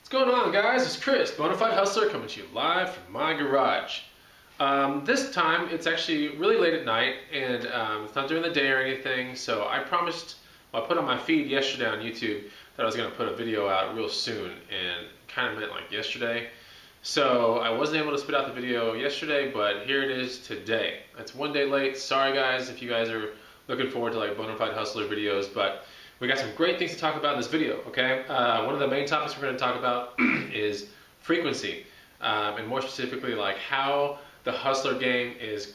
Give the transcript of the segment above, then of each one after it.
What's going on, guys? It's Chris, Bonafide Hustler, coming to you live from my garage. This time it's actually really late at night, and it's not during the day or anything. So I promised, I put on my feed yesterday on YouTube that I was going to put a video out real soon, and kind of meant like yesterday. So I wasn't able to spit out the video yesterday, but here it is today. It's one day late. Sorry, guys, if you guys are looking forward to like Bonafide Hustler videos, but we got some great things to talk about in this video, okay? One of the main topics we're going to talk about is frequency, and more specifically, like how the hustler game is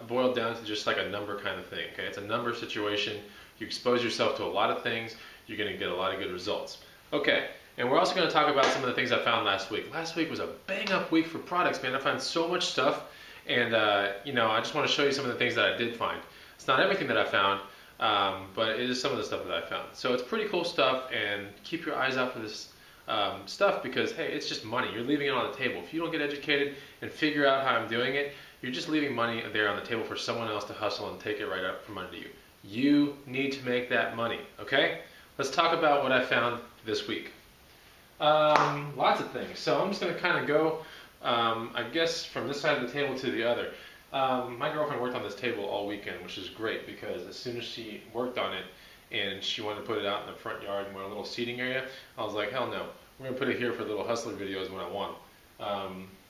boiled down to just like a number kind of thing, okay? It's a number situation. You expose yourself to a lot of things, you're going to get a lot of good results. Okay, and we're also going to talk about some of the things I found last week. Last week was a bang-up week for products, man. I found so much stuff, and you know, I just want to show you some of the things that I did find. It's not everything that I found, but it is some of the stuff that I found. So it's pretty cool stuff, and keep your eyes out for this stuff because, hey, it's just money. You're leaving it on the table. If you don't get educated and figure out how I'm doing it, you're just leaving money there on the table for someone else to hustle and take it right up from under you. You need to make that money, okay? Let's talk about what I found this week. Lots of things. So I'm just going to kind of go, I guess, from this side of the table to the other. My girlfriend worked on this table all weekend, which is great because as soon as she worked on it and she wanted to put it out in the front yard in a little seating area, I was like, hell no, we're going to put it here for little hustler videos when I want.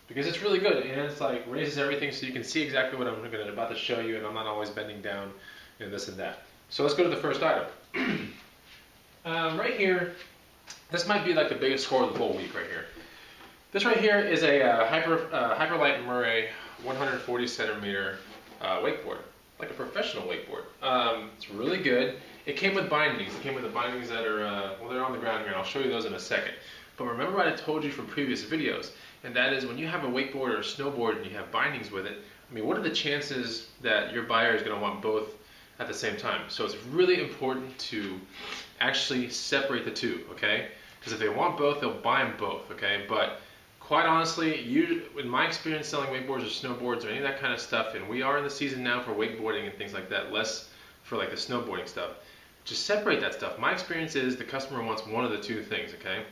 Because it's really good, and it's like raises everything so you can see exactly what I'm about to show you, and I'm not always bending down and this and that. So let's go to the first item. Right here, this might be like the biggest score of the whole week right here. This right here is a Hyperlight Murray 140 centimeter wakeboard, like a professional wakeboard. It's really good. It came with bindings. It came with the bindings that are, well, they're on the ground here, and I'll show you those in a second. But remember what I told you from previous videos, and that is when you have a wakeboard or a snowboard and you have bindings with it, I mean, what are the chances that your buyer is going to want both at the same time? So it's really important to actually separate the two, okay? Because if they want both, they'll buy them both, okay? But quite honestly, in my experience selling wakeboards or snowboards or any of that kind of stuff, and we are in the season now for wakeboarding and things like that, less for like the snowboarding stuff, just separate that stuff. My experience is the customer wants one of the two things, okay?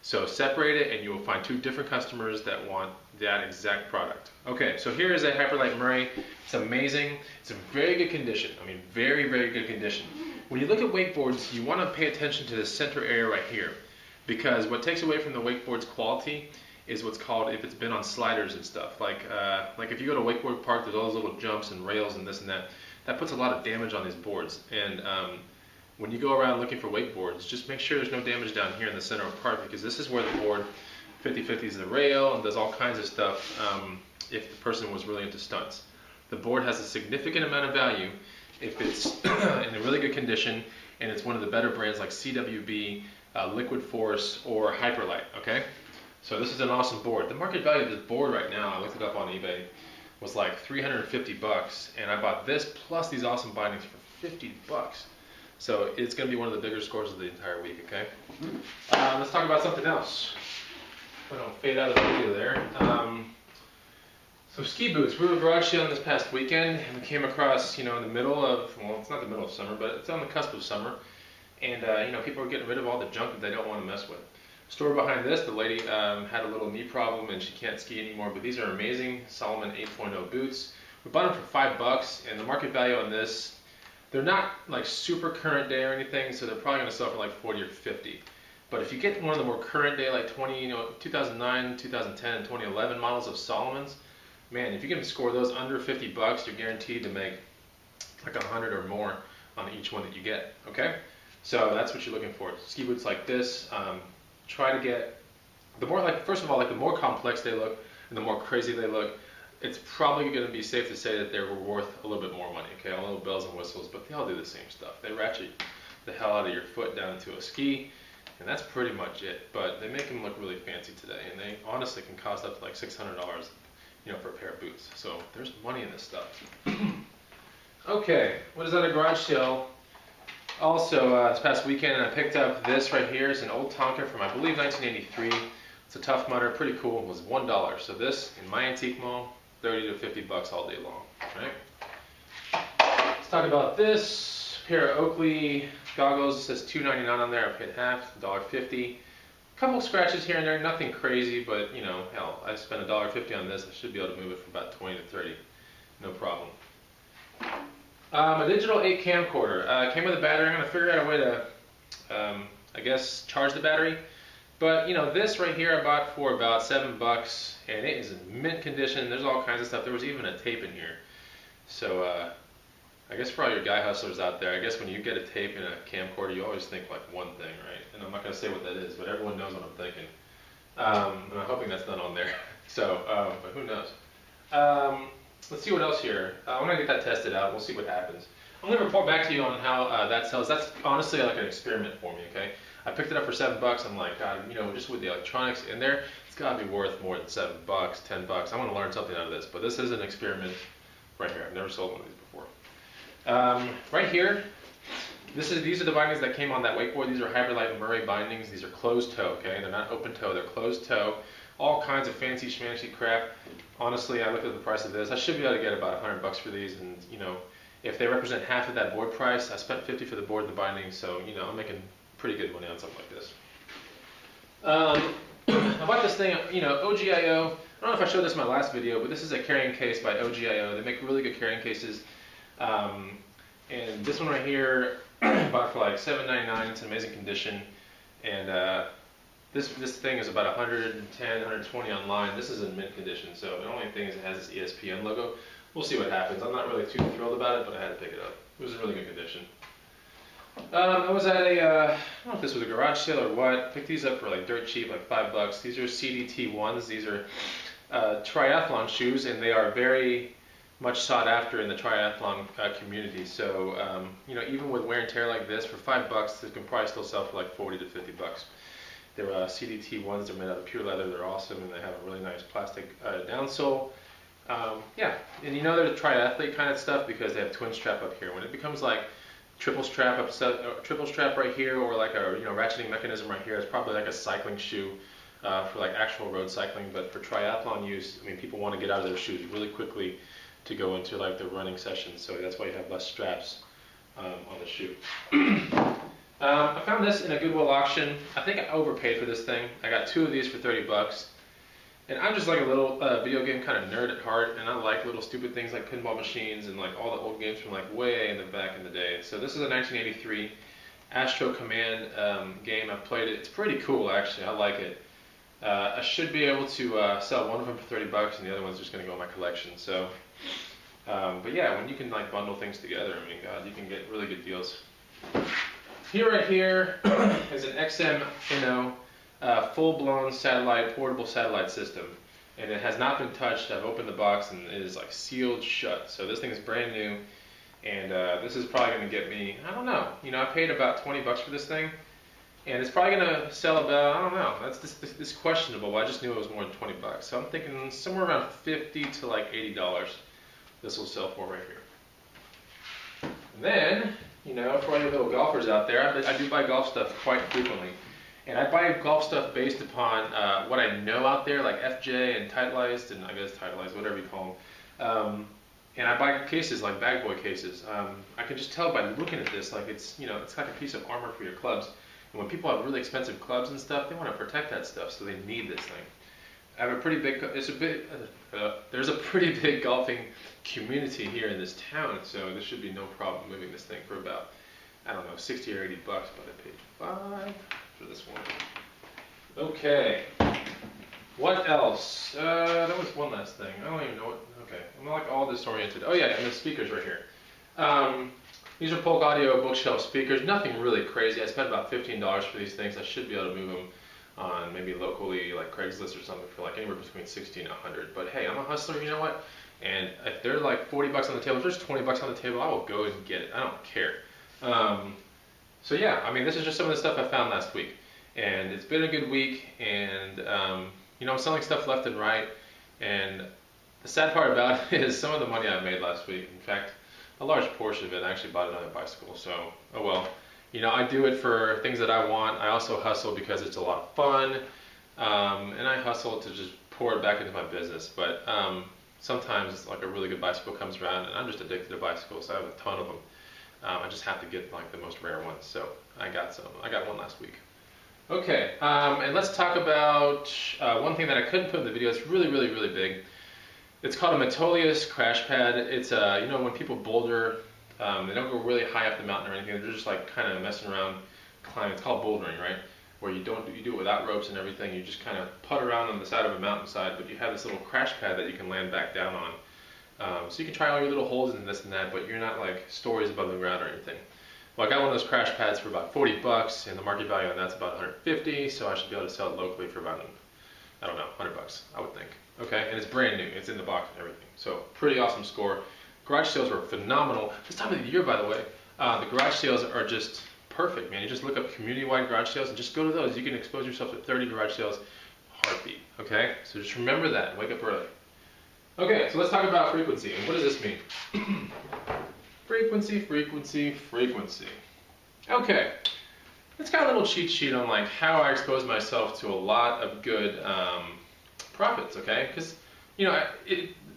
So separate it and you will find two different customers that want that exact product. Okay, so here is a Hyperlight Murray. It's amazing. It's in very good condition. I mean, very, very good condition. When you look at wakeboards, you want to pay attention to the center area right here, because what takes away from the wakeboard's quality is what's called, if it's been on sliders and stuff. Like if you go to a wakeboard park, there's all those little jumps and rails and this and that. That puts a lot of damage on these boards. And when you go around looking for wakeboards, just make sure there's no damage down here in the center of the park, because this is where the board 50/50s the rail and does all kinds of stuff if the person was really into stunts. The board has a significant amount of value if it's in a really good condition and it's one of the better brands like CWB, Liquid Force, or Hyperlight, okay? So this is an awesome board. The market value of this board right now, I looked it up on eBay, was like 350 bucks, and I bought this plus these awesome bindings for 50 bucks. So it's going to be one of the bigger scores of the entire week, okay? Let's talk about something else. I don't fade out of the video there. So ski boots. We were garage sailing this past weekend, and we came across, you know, in the middle of, well, it's not the middle of summer, but it's on the cusp of summer, and you know, people are getting rid of all the junk that they don't want to mess with. Story behind this, the lady had a little knee problem and she can't ski anymore, but these are amazing Salomon 8.0 boots. We bought them for $5, and the market value on this, they're not like super current day or anything, so they're probably going to sell for like 40 or 50. But if you get one of the more current day, like 2009, 2010, and 2011 models of Salomons, man, if you can score those under 50 bucks, you're guaranteed to make like 100 or more on each one that you get, okay? So that's what you're looking for. Ski boots like this. Try to get the more, like, first of all, like the more complex they look and the more crazy they look, it's probably going to be safe to say that they're worth a little bit more money, okay? All little bells and whistles, but they all do the same stuff. They ratchet the hell out of your foot down to a ski, and that's pretty much it. But they make them look really fancy today, and they honestly can cost up to like $600, you know, for a pair of boots. So there's money in this stuff. Okay, what is that, a garage sale? Also, this past weekend, I picked up this right here. It's an old Tonka from, I believe, 1983. It's a Tough Mudder, pretty cool. It was $1. So this, in my antique mall, 30 to 50 bucks all day long. Right? Let's talk about this pair of Oakley goggles. It says $2.99 on there. I paid half, $1.50. A couple scratches here and there, nothing crazy, but you know, hell, I spent $1.50 on this. I should be able to move it for about 20 to 30, no problem. A digital 8 camcorder. Came with a battery. I'm gonna figure out a way to, I guess, charge the battery. But you know, this right here I bought for about $7, and it is in mint condition. There's all kinds of stuff. There was even a tape in here. So I guess for all your guy hustlers out there, I guess when you get a tape in a camcorder, you always think like one thing, right? And I'm not gonna say what that is, but everyone knows what I'm thinking. And I'm hoping that's not on there. So, but who knows? Let's see what else here. I'm gonna get that tested out. We'll see what happens. I'm gonna report back to you on how that sells. That's honestly like an experiment for me. Okay, I picked it up for $7. I'm like, God, you know, just with the electronics in there, it's gotta be worth more than $7, $10. I want to learn something out of this. But this is an experiment right here. I've never sold one of these before. Right here, these are the bindings that came on that wakeboard. These are Hyperlight Murray bindings. These are closed toe. Okay, they're not open toe. They're closed toe. All kinds of fancy schmancy crap. Honestly, I looked at the price of this. I should be able to get about $100 for these, and you know, if they represent half of that board price, I spent $50 for the board and the binding, so you know, I'm making pretty good money on something like this. I bought this thing, you know, OGIO. I don't know if I showed this in my last video, but this is a carrying case by OGIO. They make really good carrying cases. And this one right here, I bought for like $7.99. It's in amazing condition, and this thing is about 110, 120 online. This is in mint condition, so the only thing is it has this ESPN logo. We'll see what happens. I'm not really too thrilled about it, but I had to pick it up. It was in really good condition. I was at a, I don't know if this was a garage sale or what. Picked these up for like dirt cheap, like $5. These are CDT ones. These are triathlon shoes, and they are very much sought after in the triathlon community. So, you know, even with wear and tear like this, for $5, they can probably still sell for like 40 to 50 bucks. They're CDT ones. They're made out of pure leather. They're awesome, and they have a really nice plastic downsole. Yeah, and you know they're triathlete kind of stuff because they have twin strap up here. When it becomes like triple strap right here, or like a ratcheting mechanism right here, it's probably like a cycling shoe for like actual road cycling. But for triathlon use, I mean, people want to get out of their shoes really quickly to go into like their running sessions. So that's why you have less straps on the shoe. I found this in a Goodwill auction. I think I overpaid for this thing. I got 2 of these for $30. And I'm just like a little video game kind of nerd at heart, and I like little stupid things like pinball machines and like all the old games from like way in the back in the day. So this is a 1983 Astro Command game. I've played it. It's pretty cool actually. I like it. I should be able to sell one of them for $30, and the other one's just going to go in my collection. So, but yeah, when you can like bundle things together, I mean, God, you can get really good deals. Right here is an XM full-blown satellite, portable satellite system, and it has not been touched. I've opened the box and it is like sealed shut. So this thing is brand new, and this is probably going to get me, I don't know. You know, I paid about $20 for this thing, and it's probably going to sell about, I don't know. That's this questionable. I just knew it was more than $20. So I'm thinking somewhere around $50 to like $80. This will sell for right here. And then, you know, for all you little golfers out there, I do buy golf stuff quite frequently. And I buy golf stuff based upon what I know out there, like FJ and Titleist, and I guess Titleist, whatever you call them. And I buy cases like bag boy cases. I can just tell by looking at this, like it's, you know, it's like a piece of armor for your clubs. And when people have really expensive clubs and stuff, they want to protect that stuff, so they need this thing. I have a pretty big, there's a pretty big golfing community here in this town, so there should be no problem moving this thing for about, I don't know, 60 or 80 bucks, but I paid $5 for this one. Okay, what else? There was one last thing. I don't even know what, okay, I'm like all disoriented. Oh yeah, and the speakers right here. These are Polk Audio bookshelf speakers, nothing really crazy. I spent about $15 for these things. I should be able to move them on maybe locally, like Craigslist or something, for like anywhere between 60 and 100. But hey, I'm a hustler, you know what? And if they're like 40 bucks on the table, if there's 20 bucks on the table, I will go and get it. I don't care. So yeah, I mean, this is just some of the stuff I found last week, and it's been a good week. And you know, I'm selling stuff left and right. And the sad part about it is some of the money I made last week. In fact, a large portion of it I actually bought another bicycle. So oh well. You know, I do it for things that I want. I also hustle because it's a lot of fun, and I hustle to just pour it back into my business. But sometimes, like a really good bicycle comes around, and I'm just addicted to bicycles. I have a ton of them. I just have to get like the most rare ones. So I got some. I got one last week. Okay, and let's talk about one thing that I couldn't put in the video. It's really, really, really big. It's called a Metolius crash pad. It's you know, when people boulder, they don't go really high up the mountain or anything. They're just like kind of messing around, climbing. It's called bouldering, right? Where you do it without ropes and everything. You just kind of putt around on the side of a mountainside, but you have this little crash pad that you can land back down on. So you can try all your little holds and this and that, but you're not like stories above the ground or anything. Well, I got one of those crash pads for about 40 bucks, and the market value on that's about 150, so I should be able to sell it locally for about, I don't know, 100 bucks, I would think. Okay, and it's brand new. It's in the box and everything. So pretty awesome score. Garage sales were phenomenal. This time of the year, by the way, the garage sales are just perfect, man. You just look up community-wide garage sales and just go to those. You can expose yourself to 30 garage sales heartbeat. Okay, so just remember that. Wake up early. Okay, so let's talk about frequency. And what does this mean? Frequency, frequency, frequency. Okay, it's got a little cheat sheet on like how I expose myself to a lot of good profits. Okay, because you know,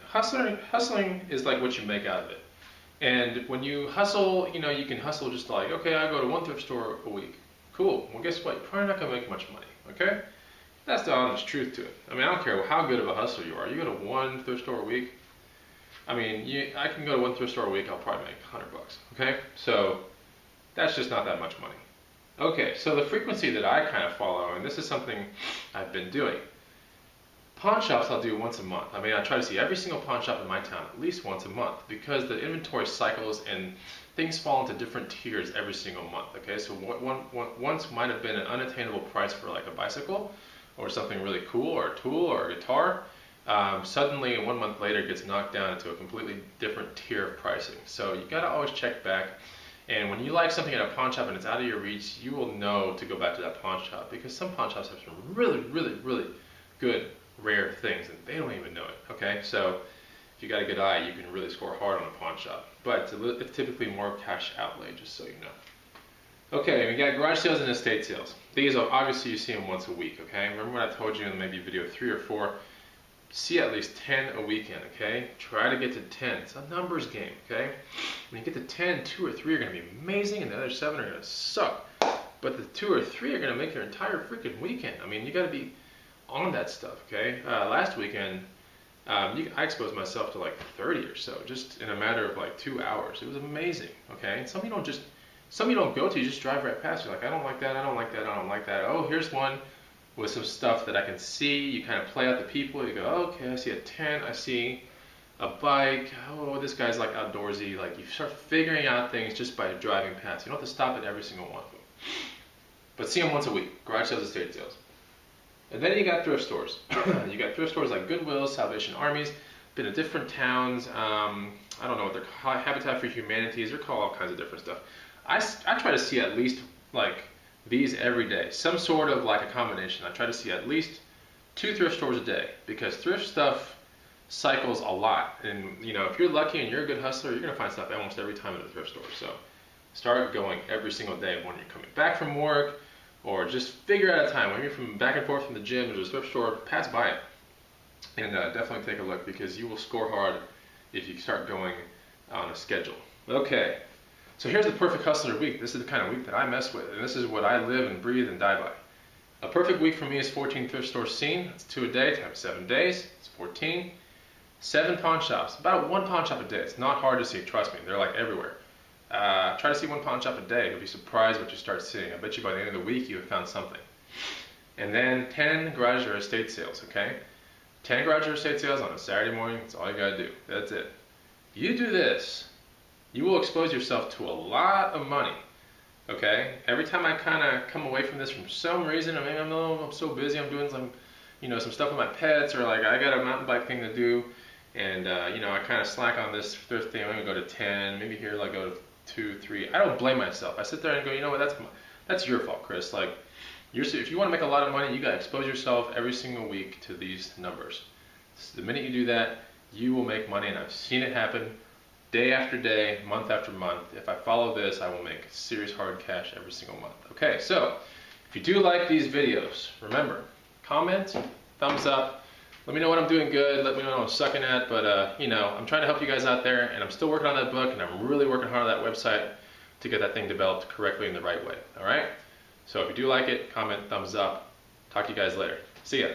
hustling is like what you make out of it. And when you hustle, you know, you can hustle just like, okay, I go to one thrift store a week. Cool. Well, guess what? You're probably not gonna make much money. Okay, that's the honest truth to it. I mean, I don't care how good of a hustler you are. You go to one thrift store a week. I mean, I can go to one thrift store a week. I'll probably make 100 bucks. Okay, so that's just not that much money. Okay, so the frequency that I kind of follow, and this is something I've been doing. Pawn shops I'll do once a month. I mean, I try to see every single pawn shop in my town at least once a month because the inventory cycles and things fall into different tiers every single month. Okay, so once might have been an unattainable price for like a bicycle or something really cool or a tool or a guitar. Suddenly 1 month later it gets knocked down into a completely different tier of pricing. So you gotta always check back. And when you like something at a pawn shop and it's out of your reach, you will know to go back to that pawn shop because some pawn shops have some really, really, really good rare things and they don't even know it. Okay, so if you got a good eye, you can really score hard on a pawn shop. But it's typically more cash outlay, just so you know. Okay, we got garage sales and estate sales. These are obviously you see them once a week. Okay, remember what I told you in maybe video 3 or 4. See at least 10 a weekend, okay? Try to get to 10. It's a numbers game, okay? When you get to 10, 2 or 3 are going to be amazing, and the other 7 are going to suck. But the 2 or 3 are going to make your entire freaking weekend. I mean, you got to be on that stuff, okay? Last weekend, I exposed myself to like 30 or so, just in a matter of like 2 hours. It was amazing, okay? And some you don't go to, you just drive right past. You're like, I don't like that, I don't like that, I don't like that. Oh, here's one with some stuff that I can see. You kind of play out the people. You go, oh, okay, I see a tent, I see a bike. Oh, this guy's like outdoorsy. Like you start figuring out things just by driving past. You don't have to stop at every single one of them. But see them once a week. Garage sales, estate sales. And then you got thrift stores. You got thrift stores like Goodwill, Salvation Armies. Been in different towns. I don't know what they're called. Habitat for Humanities. They're called all kinds of different stuff. I try to see at least like these every day, some sort of like a combination. I try to see at least 2 thrift stores a day because thrift stuff cycles a lot. And you know, if you're lucky and you're a good hustler, you're gonna find stuff almost every time at a thrift store. So start going every single day when you're coming back from work, or just figure out a time when you're from back and forth from the gym. There's a thrift store, pass by it, and definitely take a look because you will score hard if you start going on a schedule. Okay. So here's the perfect hustler week. This is the kind of week that I mess with, and this is what I live and breathe and die by. A perfect week for me is 14 thrift stores seen. That's 2 a day times 7 days. It's 14. 7 pawn shops. About 1 pawn shop a day. It's not hard to see. Trust me. They're like everywhere. Try to see 1 pawn shop a day. You'll be surprised what you start seeing. I bet you by the end of the week you have found something. And then 10 garage or estate sales. Okay, 10 garage or estate sales on a Saturday morning. That's all you gotta do. That's it. You do this, you will expose yourself to a lot of money, okay? Every time I kind of come away from this from some reason, I mean, I'm so busy, I'm doing some, you know, some stuff with my pets, or like I got a mountain bike thing to do, and you know, I kind of slack on this thrift thing. I'm gonna go to 10, maybe here like go to 2, 3. I don't blame myself. I sit there and go, you know what? That's your fault, Chris. Like, if you want to make a lot of money, you gotta expose yourself every single week to these numbers. So the minute you do that, you will make money, and I've seen it happen. Day after day, month after month. If I follow this, I will make serious hard cash every single month. Okay, so if you do like these videos, remember, comment, thumbs up, let me know what I'm doing good, let me know what I'm sucking at, but you know, I'm trying to help you guys out there, and I'm still working on that book, and I'm really working hard on that website to get that thing developed correctly in the right way, all right? So if you do like it, comment, thumbs up. Talk to you guys later. See ya.